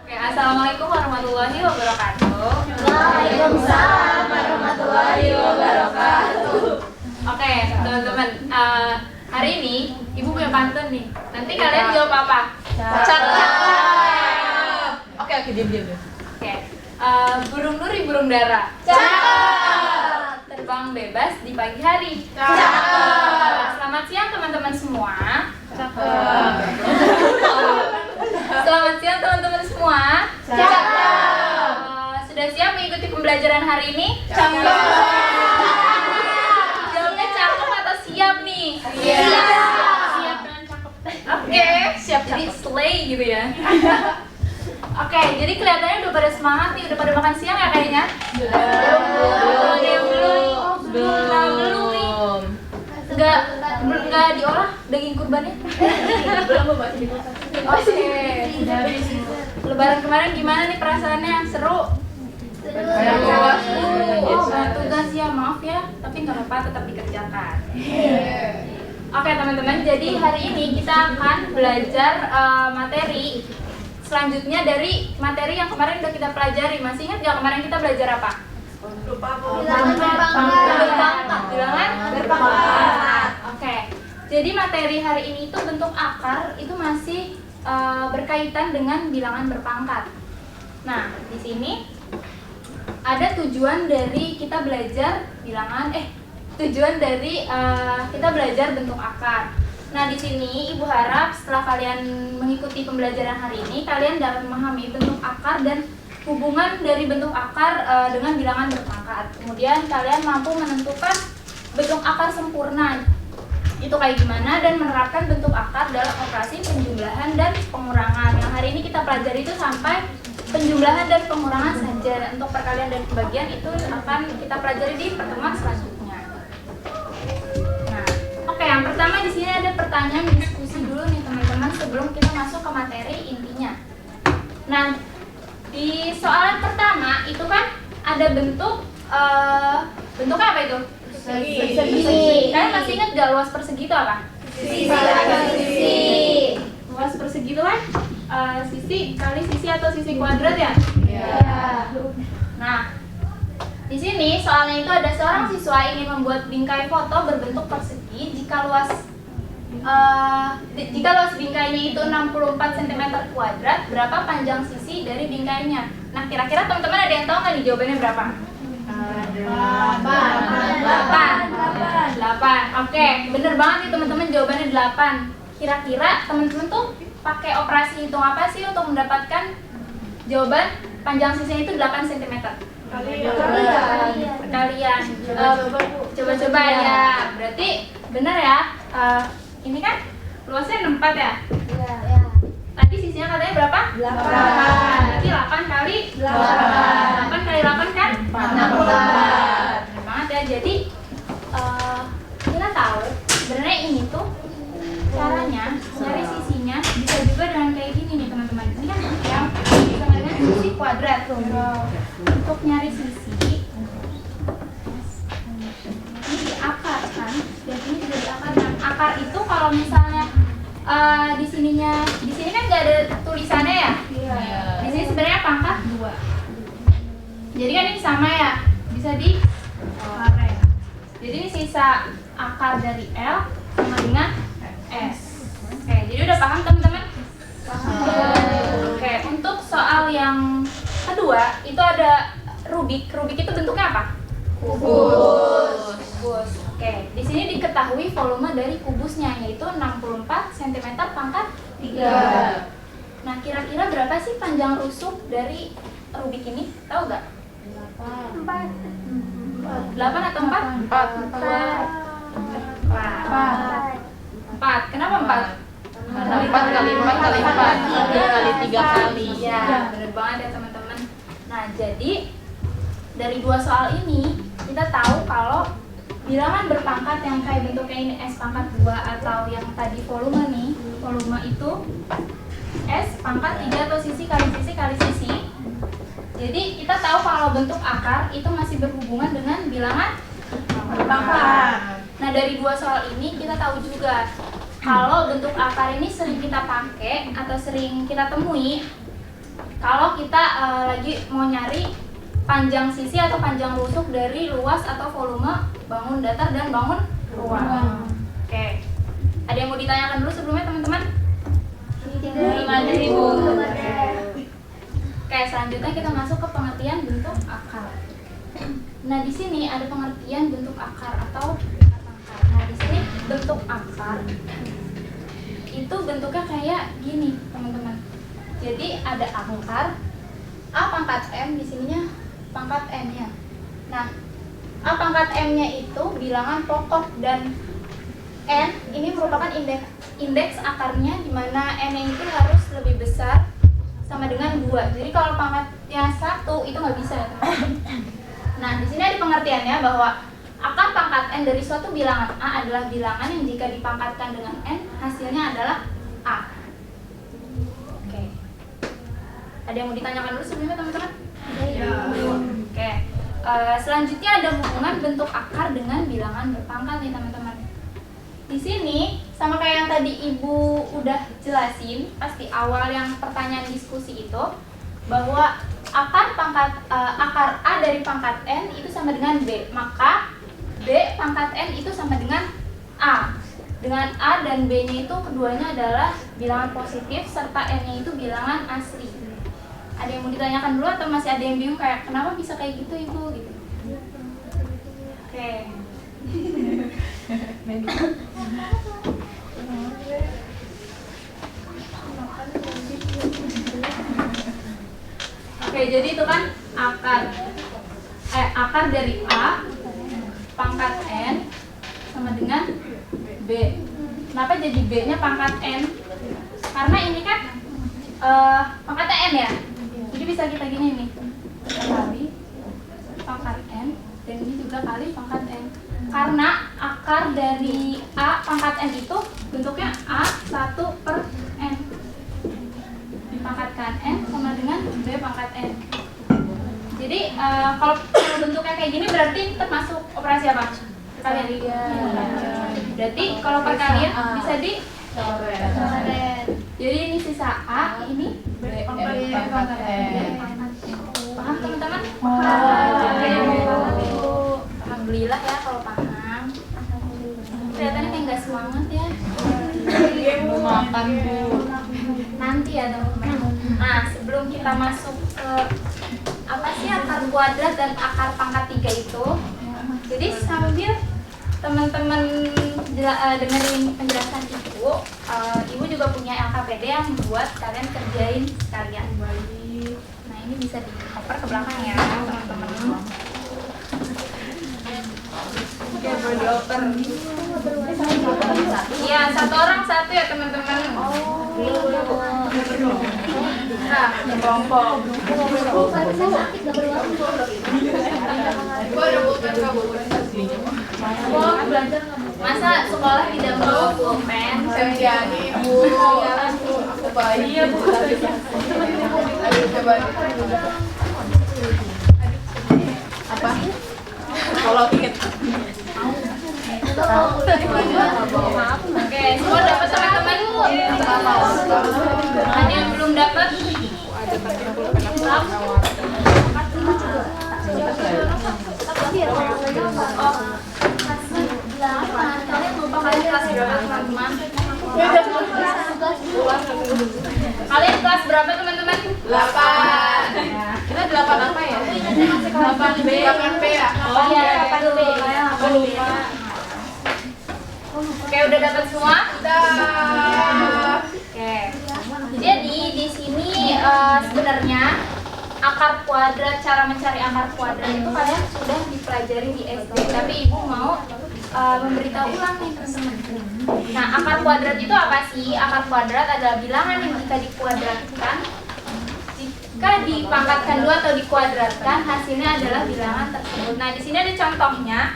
Oke, assalamualaikum warahmatullahi wabarakatuh. Waalaikumsalam warahmatullahi wabarakatuh. Oke, teman-teman, hari ini Ibu punya pantun nih. Nanti kalian jawab apa? Cakep. Oke, diam. Oke, burung duri, burung dara. Cakep. Terbang bebas di pagi hari. Cakep. Selamat siang teman-teman semua. Cakep. Selamat siang teman-teman semua. Cakep. Sudah siap mengikuti pembelajaran hari ini? Cakep. Jawabnya cakep atau siap nih? Siap dan cakep. Oke, siap. Jadi slay gitu ya. Oke, jadi kelihatannya udah pada semangat nih, udah pada makan siang ya kayaknya? Ada yang belum? Belum nih. Enggak diolah daging kurbannya? Belum membahas di kota. Oke. Lebaran kemarin gimana nih perasaannya? Seru? Tugas ya, maaf ya, tapi nggak apa-apa, tetap dikerjakan. Oke teman-teman, jadi hari ini kita akan belajar materi selanjutnya dari materi yang kemarin udah kita pelajari. Masih ingat nggak kemarin kita belajar apa? Bilangan berpangkat. Oke, jadi materi hari ini itu bentuk akar itu masih berkaitan dengan bilangan berpangkat. Nah, di sini ada tujuan dari kita belajar bilangan, tujuan dari kita belajar bentuk akar. Nah, di sini Ibu harap setelah kalian mengikuti pembelajaran hari ini, kalian dapat memahami bentuk akar dan hubungan dari bentuk akar dengan bilangan berpangkat. Kemudian kalian mampu menentukan bentuk akar sempurna itu kayak gimana dan menerapkan bentuk akar dalam operasi penjumlahan dan pengurangan. Yang hari ini kita pelajari itu sampai penjumlahan dan pengurangan saja. Untuk perkalian dan pembagian itu akan kita pelajari di pertemuan selanjutnya. Nah, oke, yang pertama di sini ada pertanyaan diskusi dulu nih teman-teman sebelum kita masuk ke materi intinya. Nah, di soalan pertama itu kan ada bentuknya apa itu? Persegi. Kalian masih ingat gak luas persegi itu apa? Sisi. Luas persegi itu kan sisi kali sisi atau sisi kuadrat ya? Iya. Nah, di sini soalnya itu ada seorang siswa ingin membuat bingkai foto berbentuk persegi jika luas bingkainya itu 64 cm kuadrat, berapa panjang sisi dari bingkainya? Nah, kira-kira teman-teman ada yang tahu nggak nih jawabannya berapa? 8. Oke, bener banget nih teman-teman, jawabannya 8. Kira-kira teman-teman tuh pakai operasi hitung apa sih untuk mendapatkan jawaban panjang sisinya itu 8 cm? Perkalian. Coba-coba ya. Berarti bener ya. Ini kan luasnya 64 ya? Tadi sisinya katanya berapa? 8. Berarti 8 kali 8 kali 8 kan? 64. Bener banget ya. Jadi kita tahu sebenarnya ini tuh caranya nyari sisinya bisa juga dengan kayak gini nih teman-teman. Ini kan yang sama dengan sisi kuadrat tuh. Untuk nyari sisi ini diakarkan dan ini juga diakarkan. Akar itu kalau misalnya di sini kan nggak ada tulisannya ya? Di sini sebenarnya pangkat 2. Jadi kan ini sama ya, bisa di jadi ini sisa akar dari L sama dengan S. Oke, jadi udah paham teman-teman? Oke, untuk soal yang kedua itu ada Rubik. Rubik itu bentuknya apa? Kubus. Oke, di sini diketahui volume dari kubusnya yaitu 64 cm pangkat 3. Nah, kira-kira berapa sih panjang rusuk dari Rubik ini? Tahu nggak? 8 atau 4? 4. Kenapa 4? Karena 4 kali 4 kali 4 3 kali 3 kali. Ya, bener banget ya teman-teman. Nah, jadi dari dua soal ini kita tahu kalau bilangan berpangkat yang kayak bentuknya ini S pangkat 2 atau yang tadi volume nih, volume itu S pangkat 3 atau sisi kali sisi kali sisi. Jadi kita tahu kalau bentuk akar itu masih berhubungan dengan bilangan berpangkat. Nah, dari dua soal ini kita tahu juga kalau bentuk akar ini sering kita pakai atau sering kita temui kalau kita lagi mau nyari panjang sisi atau panjang rusuk dari luas atau volume bangun datar dan bangun ruang. Oke. Ada yang mau ditanyakan dulu sebelumnya teman-teman? Belum ada Ibu. Oke, selanjutnya kita masuk ke pengertian bentuk akar. Nah, di sini ada pengertian bentuk akar atau akar. Nah, di sini bentuk akar itu bentuknya kayak gini, teman-teman. Jadi ada akar A pangkat M, di sininya pangkat N-nya. Nah, A pangkat M-nya itu bilangan pokok dan N ini merupakan indeks akarnya, di mana N-nya itu harus lebih besar sama dengan 2. Jadi kalau pangkatnya 1 itu nggak bisa ya, teman-teman. Nah, di sini ada pengertiannya bahwa akar pangkat N dari suatu bilangan A adalah bilangan yang jika dipangkatkan dengan N hasilnya adalah A. Oke. Ada yang mau ditanyakan dulu sebelumnya, teman-teman? Ya. Oke. Selanjutnya ada hubungan bentuk akar dengan bilangan berpangkat nih, teman-teman. Di sini sama kayak yang tadi Ibu udah jelasin pas di awal yang pertanyaan diskusi itu, bahwa akar A dari pangkat N itu sama dengan B, maka B pangkat N itu sama dengan A. Dengan A dan B-nya itu keduanya adalah bilangan positif serta N-nya itu bilangan asli. Ada yang mau ditanyakan dulu atau masih ada yang bingung kayak kenapa bisa kayak gitu Ibu gitu? Oke. Oke, jadi itu kan akar dari A pangkat N sama dengan B. Kenapa jadi B-nya pangkat N? Karena ini kan pangkatnya N ya. Jadi bisa kita gini nih, kali pangkat N dan ini juga kali pangkat N. Karena akar dari A pangkat N itu bentuknya A1 per N. Dipangkatkan N sama dengan B pangkat N. Jadi kalau bentuknya kayak gini berarti termasuk operasi apa? Perkalian. Berarti kalau perkalian bisa di jadi ini sisa A, ini B pangkat N. Paham teman-teman? Alhamdulillah ya kalau paham. Kelihatannya kayak nggak semangat ya. Mau makan Bu. Nanti ya teman-teman. Nah, sebelum kita masuk ke apa sih akar kuadrat dan akar pangkat 3 itu, jadi sambil teman-teman dengerin penjelasan Ibu, Ibu juga punya LKPD yang buat kalian kerjain sekalian. Nah, ini bisa dioper ke belakang ya teman-teman. Oke, boleh dioper. Iya, satu orang satu ya teman-teman. Nah, kelompok. Masa sekolah tidak bawa pulpen? Jadi Bu, aku bayi ya Bu. Ayo coba. Apa? Kalau inget. Oke, semua dapat teman-teman? Ada yang belum dapat? Kalian lupa kalian kelas berapa teman-teman? Kalian kelas berapa teman-teman? 8. Kita 8 apa ya? 8B. 8B ya? Oh iya, 8B. Aku lupa. Oke, udah dapat semua? Dah. Oke. Jadi di sini sebenarnya akar kuadrat, cara mencari akar kuadrat itu kalian sudah dipelajari di SD, tapi Ibu mau memberitahu ulang nih teman-teman. Nah, akar kuadrat itu apa sih? Akar kuadrat adalah bilangan yang jika dikuadratkan, jika dipangkatkan 2 atau dikuadratkan, hasilnya adalah bilangan tersebut. Nah, di sini ada contohnya.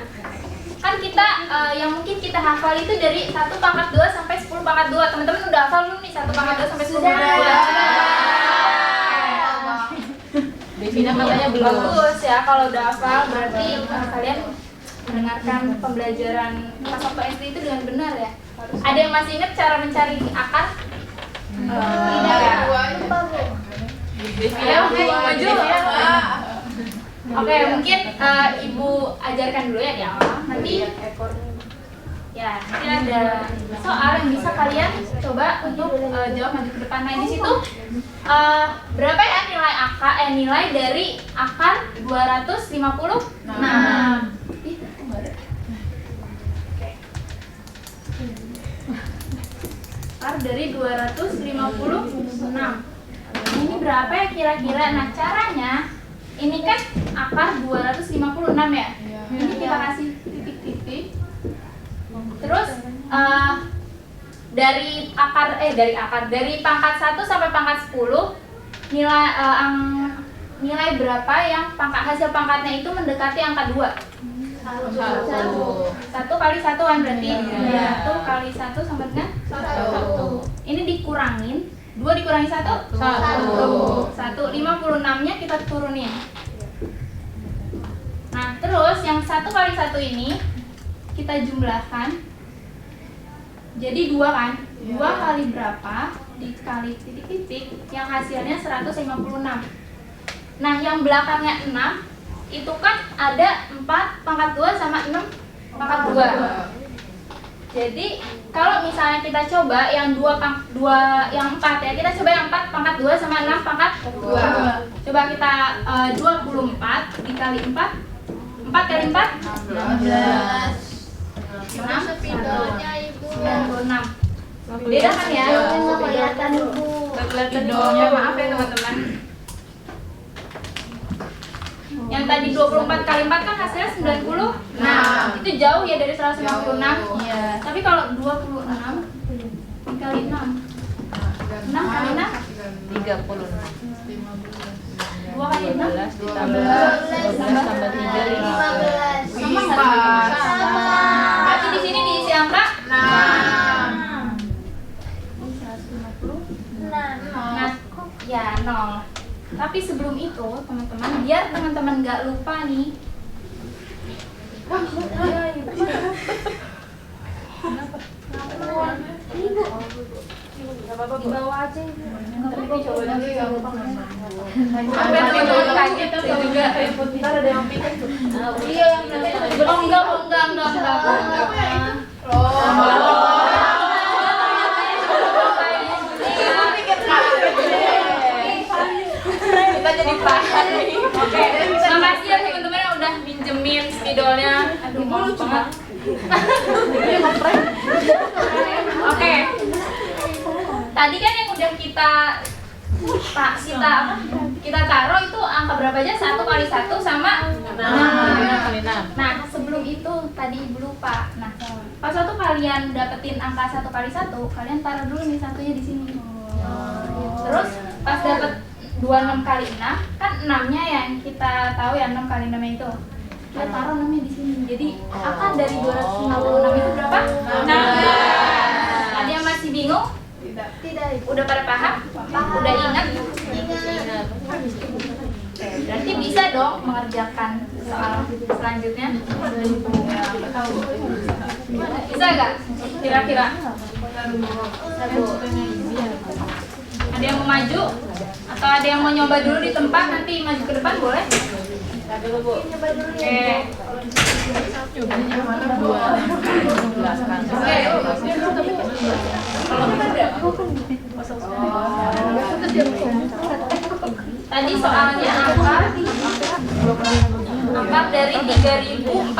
Kan kita yang mungkin kita hafal itu dari 1 pangkat 2 sampai 10 pangkat 2. Teman-teman udah hafal belum nih 1 pangkat 2 sampai 10 pangkat 2? Devina katanya belum. Bagus ya, kalau udah hafal berarti kalian mendengarkan pembelajaran pas waktu SD itu dengan benar ya. Ada yang masih ingat cara mencari akar? Tidak. Ayo, maju. Oke, mungkin Ibu ajarkan dulu ya di awal. Nanti ya, nanti ada soal yang bisa kalian coba untuk jawab maju ke depan. Nah, di situ berapa ya nilai nilai dari akar 256? Ih, kok nggak ada? Oke. Akar dari 256. Ini berapa ya kira-kira? Nah, caranya ini kan akar 256 ya. Ini kita kasih titik-titik. Terus dari pangkat 1 sampai pangkat 10 nilai berapa yang hasil pangkatnya itu mendekati angka 2? 1 kali 1 berarti 1 kali 1 sama dengan 1. Ini dikurangin 2 dikurangi 1? 1. 56 nya kita turunin. Nah, terus yang 1 kali 1 ini kita jumlahkan jadi 2 kan? 2 kali berapa dikali titik-titik yang hasilnya 156. Nah, yang belakangnya 6 itu kan ada 4 pangkat 2 sama 6 pangkat 2. Jadi kalau misalnya kita coba yang 4 ya, kita coba yang 4 pangkat 2 sama 6 pangkat 2. Coba kita 24 dikali 4. 4 kali 4 16. 6 Spidolnya Ibu. 96. Beda kan ya? Kelihatan Ibu. Maaf ya teman-teman. Yang tadi 24 kali 4 kan hasilnya 90. Nah, itu jauh ya dari 156. Iya. Tapi kalau 26 dikali 6. 6 kali 6 36. 2 kali 6 12 ditambah 12 tambah 3 15. 15. sama nggak? Sama. Berarti di sini diisi angka 6. 150. 6. Nah, ya 0. Tapi sebelum itu, teman-teman, biar teman-teman nggak lupa nih. Ibu. Di bawah aja. Tapi coba nanti Sampai teman-teman kaget tuh juga. Ntar ada yang pikir tuh. Iya, yang enggak. Kita jadi paham nih. Oke, makasih ya teman-teman yang udah pinjemin spidolnya. Aduh, maaf banget. Oke. Tadi kan yang udah kita taruh itu angka berapa aja? 1 kali 1 sama 6. Nah, sebelum itu tadi Ibu lupa. Nah, pas waktu kalian dapetin angka 1 kali 1, kalian taruh dulu nih satunya di sini. Terus pas dapet 26 kali 6, kan 6-nya yang kita tahu ya 6 kali 6 itu. Kita taruh 6-nya di sini. Jadi angka dari 256 itu berapa? 16. Ada yang masih bingung? Tidak Ibu. Udah pada paham? Udah ingat? Ingat. Berarti bisa dong mengerjakan soal selanjutnya. Bisa nggak? Kira-kira? Ada yang mau maju? Atau ada yang mau nyoba dulu di tempat, nanti maju ke depan boleh? Oke. Tadi soalnya angka dari 3.481.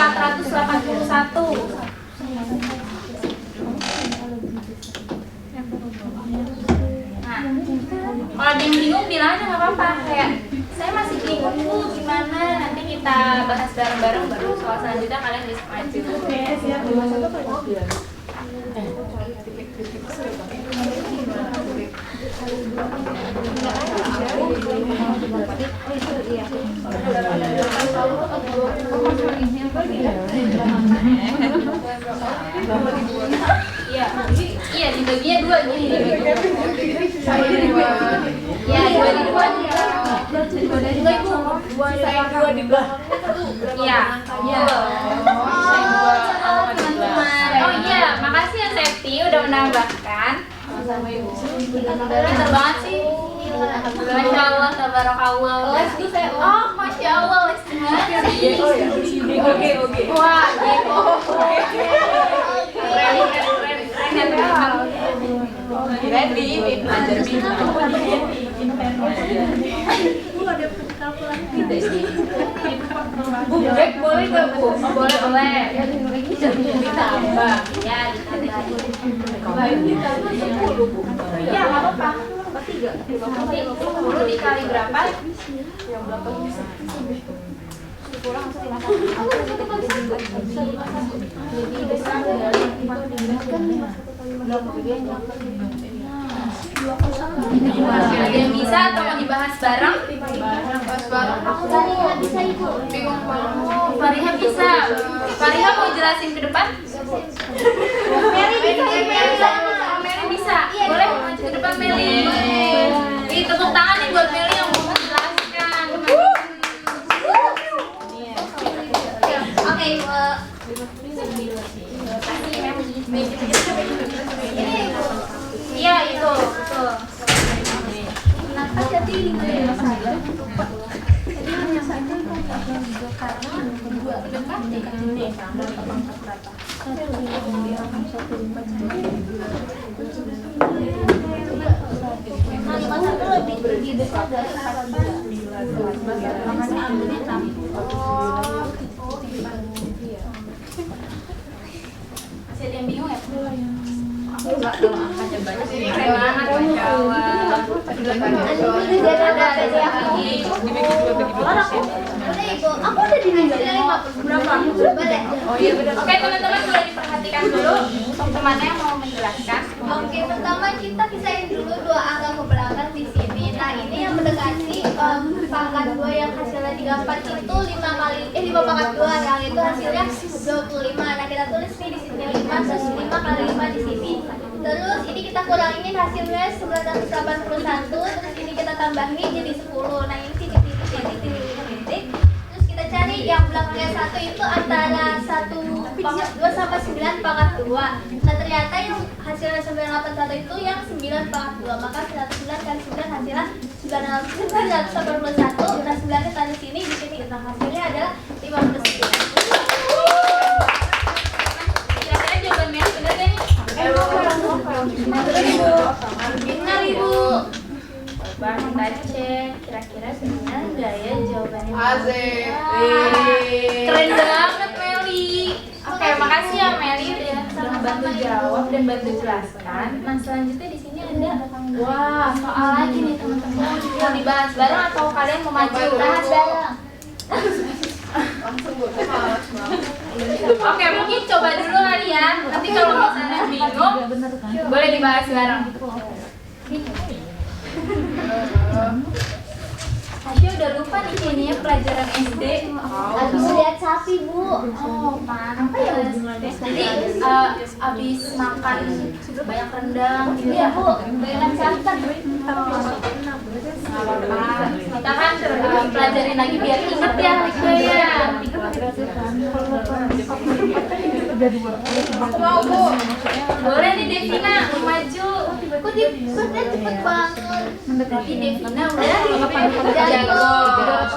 Nah, kalau ada yang bingung bilang aja nggak apa-apa, kayak saya masih bingung Bu, gimana, nanti kita bahas bareng-bareng baru soal selanjutnya kalian bisa maju. Iya, dibaginya 2 gini. Iya, 2 di depan. Enggak Ibu, 2 di belakang. Iya. Oh iya, makasih ya Septi udah menambahkan. Pintar banget sih. Masya Allah, tabarakallah. Les itu saya Oh, Masya Allah, les di mana sih? Oke. Wah, gitu. Keren. Ready, belajar Bu, break boleh nggak Bu? Oh, boleh. Ditambah. Ya, ditambah. Lain ditambah 10 Bu. Ya, nggak apa-apa. 3. 10 dikali berapa? Yang berapa bisa? Ada yang bisa atau mau dibahas bareng? bisa ibu. Bingung banget. Fariha bisa. Fariha mau jelasin ke depan? Mary bisa. Meli bisa. Boleh maju ke depan Meli. Ih, tepuk tangan nih buat Meli yang mau menjelaskan. Oke, Iya, itu. Betul. kenapa jadi 5 saja? Lebih besar dari 14. Makanya ambilnya 6. Masih ada yang bingung ya? Enggak, kalau angkanya banyak sih. Keren banget, Masya Allah. Aku udah dinilai 50 berapa? Boleh. Oh iya benar. Oke, teman-teman boleh diperhatikan dulu untuk temannya yang mau menjelaskan. Oke, pertama kita pisahin dulu dua angka ke belakang di sini. Nah, ini yang mendekati pangkat 2 yang hasilnya 34 itu 5 pangkat 2, yang itu hasilnya 25. Nah, kita tulis nih di sini 5 terus 5 kali 5 di sini. Terus ini kita kurangin hasilnya 981, terus ini kita tambahin jadi 10. Nah, ini titik. Terus kita cari yang belakangnya 1 itu antara 1 pangkat 2 sampai 9 pangkat 2. Nah, ternyata yang hasilnya 981 itu yang 9 pangkat 2. Maka 9 kali 9 hasilnya 981. Nah, 9 kita di sini. Nah, hasilnya adalah 59. Kira-kira jawaban Meli bener gak nih? Benar, Ibu. Coba kita cek kira-kira benar nggak ya jawabannya? Asik. Keren banget Meli. Oke, makasih ya Meli udah bantu jawab dan bantu jelaskan. Nah, selanjutnya di sini ada soal lagi nih teman-teman. Mau dibahas bareng atau kalian mau maju? Bahas bareng. Langsung Bu, saya malas banget. Oke, mungkin coba dulu kali ya. Nanti kalau misalnya bingung, boleh dibahas bareng. Tasya udah lupa nih kayaknya pelajaran SD. Aku lihat sapi, Bu. Oh, pantes. Jadi abis makan banyak rendang gitu Iya, ya. Bu. Banyak sapi. Kita kan pelajarin lagi biar inget ya, ya. Aku mau Bu. Boleh nih Devina, mau maju. Kok dia cepet banget. Tapi Devina udah jago.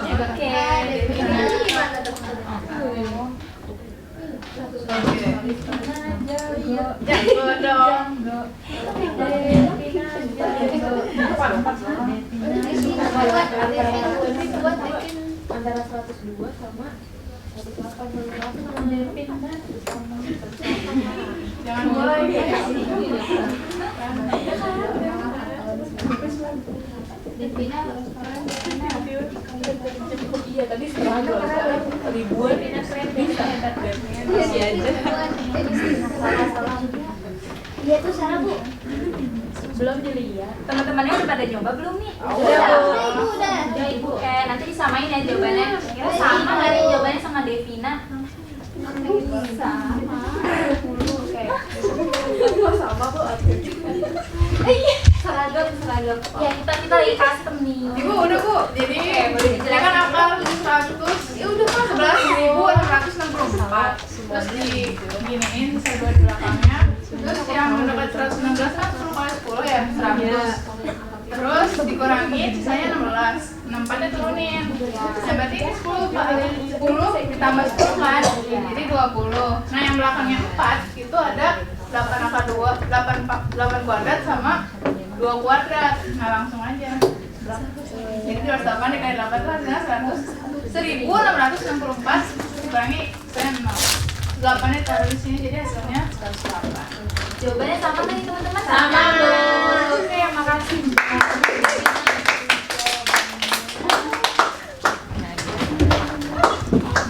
Oke. Devina gimana dokter? Jago dong. Antara 102 sama 188. Jangan mulai. Iya tadi struggle ribuan bisa masih aja. Iya tuh Sarah, Bu. Belum dilihat. Teman-temannya udah pada nyoba belum nih? Udah, Ibu, udah. Udah Ibu. Oke, nanti disamain ya jawabannya. Kira sama nggak nih jawabannya sama Devina? Sama. Oke. Kok sama Bu? Seragam. Ya kita lagi custom nih. Ibu udah Bu. Jadi ini kan akal 100. Ya udah kan 11.664. Terus diginiin saya di belakangnya. Terus yang mendekat 116 kan 10 kali 10 ya 100. Terus terus dikurangi sisanya 16. 64-nya turunin. Nah, berarti ini 10 Pak. 10 ditambah 10 kan. Jadi 20. Nah, yang belakangnya 4 itu ada 8 akar 2, 8 kuadrat sama 2 kuadrat. Nah, langsung aja. Jadi 208 dikali 8 itu hasilnya 1664 dikurangi saya 0. 8-nya taruh di sini jadi hasilnya 108. Jawabannya sama kan nih teman-teman? Sama. Oke, makasih.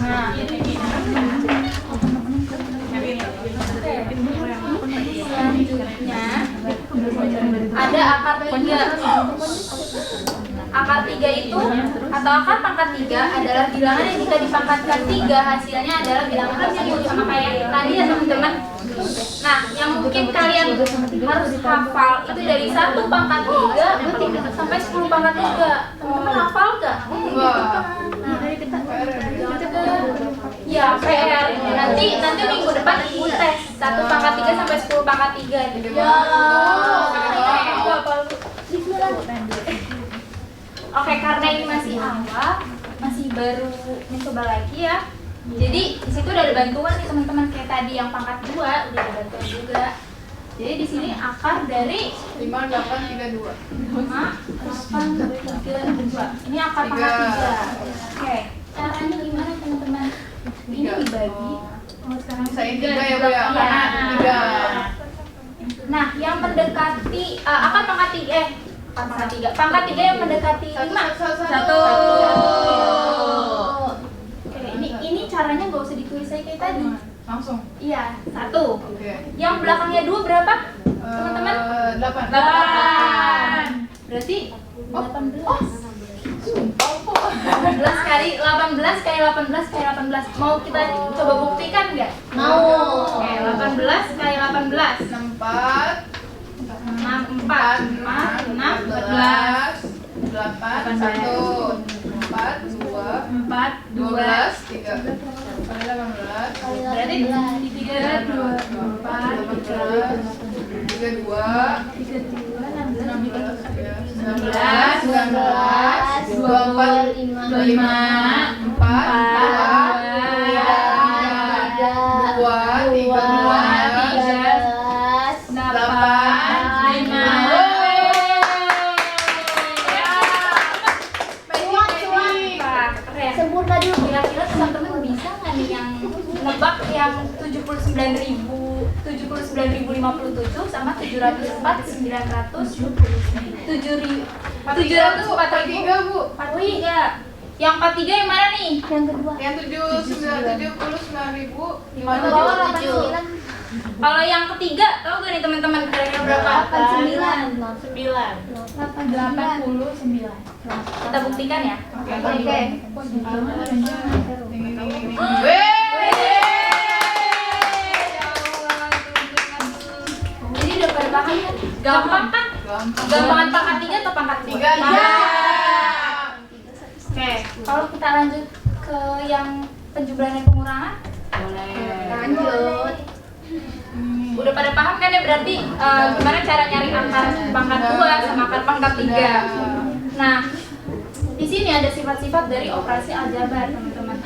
Nah, selanjutnya ada akar 3. Akar 3 itu atau akar pangkat 3 adalah bilangan yang jika dipangkatkan 3 hasilnya adalah bilangan tersebut, sama kayak tadi ya teman-teman. Nah, yang mungkin kalian harus hafal itu dari 1 pangkat 3 sampai 10 pangkat 3. Teman-teman hafal gak? Enggak. Ya, PR. Nanti minggu depan ibu tes 1 pangkat 3 sampai 10 pangkat 3. Ya. Oke, karena ini masih awal, masih baru mencoba lagi ya. Jadi di situ udah ada bantuan nih teman-teman, kayak tadi yang pangkat 2 udah ada bantuan juga. Jadi di sini akar dari 5832. 5832. Ini akar pangkat 3. Oke, caranya gimana teman-teman? Ini dibagi. Oh, sekarang Saya juga ya Bu ya. Iya. Tiga. Nah, yang mendekati akar pangkat 3 pangkat 3 yang mendekati 5. Satu. Oke, ini caranya nggak usah ditulis saya kayak tadi. Langsung. Iya, 1. Oke. Yang belakangnya 2 berapa? Teman-teman? 8. 8. Berarti 18. Sumpah Po. 18 kali 18 kali 18 kali 18. Mau kita coba buktikan nggak? Mau. Oke, 18 kali 18. 4 6, 4, 6, 14, 8 1 4 2 4, 12 3 kali 18 berarti 3, 2, 4, 32 19, 24 25, sempurna dulu. Kira-kira teman-teman bisa nggak nih yang nebak yang 79.057 sama 704.900 3 Bu. 43. Yang 43 yang mana nih? yang kedua. Yang 79.000 Kalau yang ketiga, tahu gak nih teman-teman kira-kira berapa? 89. Kita buktikan ya. Oke. Jadi udah pada paham kan? Gampang kan? Gampangan pangkat 3 atau pangkat 2? 3. Oke, kalau kita lanjut ke yang penjumlahan dan pengurangan, Lanjut. udah pada paham kan ya berarti gimana cara nyari akar pangkat 2 sama akar pangkat 3. Nah, di sini ada sifat-sifat dari operasi aljabar, teman-teman.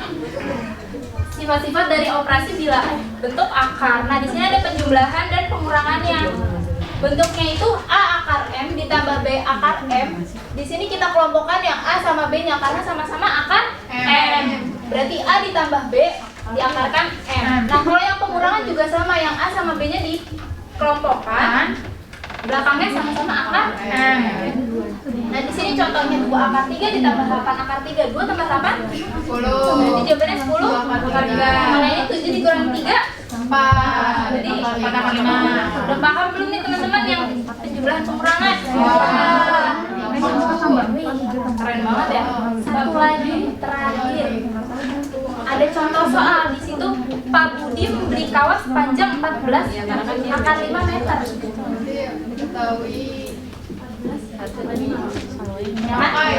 Sifat-sifat dari operasi bilangan bentuk akar. Nah, di sini ada penjumlahan dan pengurangannya. Bentuknya itu A akar M ditambah B akar M. Di sini kita kelompokkan yang A sama B-nya karena sama-sama akar M. Berarti A ditambah B diakarkan M. Nah, kalau yang pengurangan juga sama, yang A sama B-nya dikelompokkan, belakangnya sama-sama akar M. Nah, di sini contohnya 2 akar 3 ditambah 8 akar 3. 2 tambah 8? 10. Jadi jawabannya 10 akar 3. Mana ini 7 dikurangi 3? 4. Jadi 4 akar 5. Udah paham belum nih teman-teman yang penjumlahan pengurangan? Keren banget ya. Satu lagi terakhir. Ada contoh soal di situ. Pak Budi membeli kaos panjang 14 akar 5 meter. Ketahui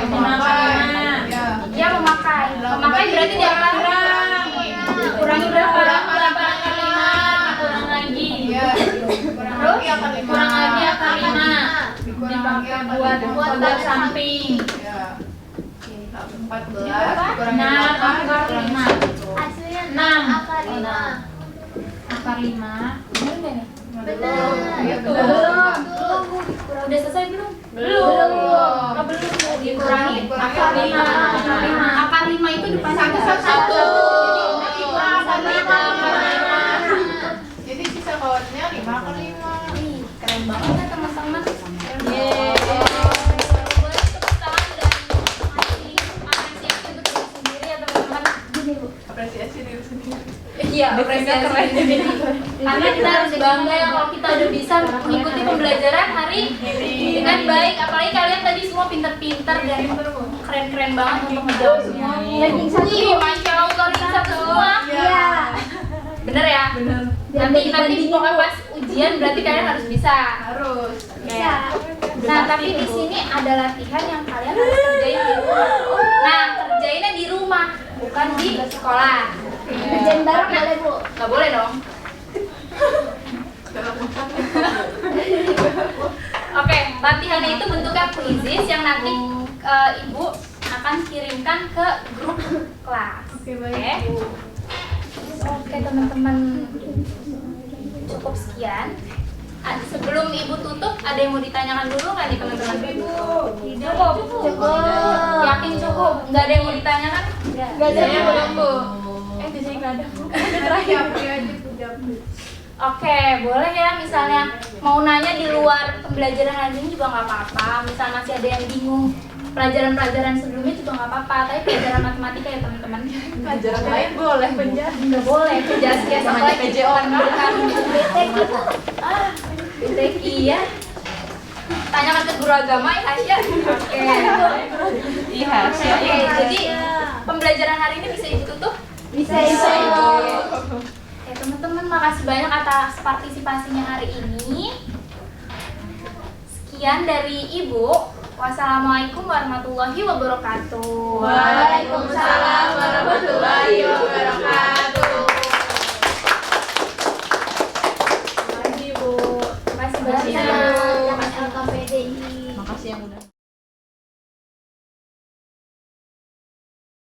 Memakai. Ya, memakai. Memakai berarti diakar kurangi berapa? 8 akar 5. Kurang lagi. ya Terus kurang lagi akar 5. pakai buat modal samping. Ya. 14 Berapa? kurang 6 akar 5. Hasilnya 6. akar 5. Akar 5. Bener nggak nih? Benar. Iya, Belum. benar. Udah selesai belum? Belum. Oh, belum. Dikurangi. Akar 5. Akar 5 itu depannya ada Satu. Jadi dikurang akar 5. Jadi sisa kawannya 5 akar 5. Ih, keren banget ya teman-teman. Yeay. Boleh tepuk tangan dan kasih apresiasi untuk diri sendiri ya teman-teman. Apresiasi diri sendiri. Iya, apresiasi diri. Karena kita harus bangga ya kalau kita udah bisa mengikuti pembelajaran hari ini dengan baik. Apalagi kalian tadi semua pinter-pinter dan keren-keren banget untuk menjawab semua. Wih, masya Allah, ranking 1 semua. Iya. Bener ya? Bener. Nanti pokoknya pas ujian berarti kalian harus bisa. Harus. Bisa. Nah, tapi di sini ada latihan yang kalian harus kerjain di rumah. Nah, kerjainnya di rumah, bukan di sekolah. Kerjain bareng boleh, Bu? Nggak boleh dong. Oke, latihannya itu bentuknya quizzes yang nanti ibu akan kirimkan ke grup kelas. Oke, baik. Oke teman-teman, cukup sekian. Sebelum ibu tutup, ada yang mau ditanyakan dulu nggak nih teman-teman? Cukup. Yakin cukup? Nggak ada yang mau ditanyakan? Nggak ada yang belum bu. Biasanya nggak ada bu. Terakhir. Oke, boleh ya misalnya mau nanya di luar pembelajaran hari ini juga nggak apa-apa. Misal masih ada yang bingung pelajaran-pelajaran sebelumnya juga nggak apa-apa. Tapi pelajaran matematika ya teman-teman. Pelajaran lain boleh. Nggak boleh, itu jas ya sama PJO kan. BTK ya. Tanyakan ke guru agama ya Hasya. Oke. Iya, Oke, jadi pembelajaran hari ini bisa ibu tutup? Bisa. Oke teman-teman, makasih banyak atas partisipasinya hari ini. Sekian dari ibu. Wassalamualaikum warahmatullahi wabarakatuh. Waalaikumsalam warahmatullahi wabarakatuh. Terima kasih Bu. Terima kasih banyak.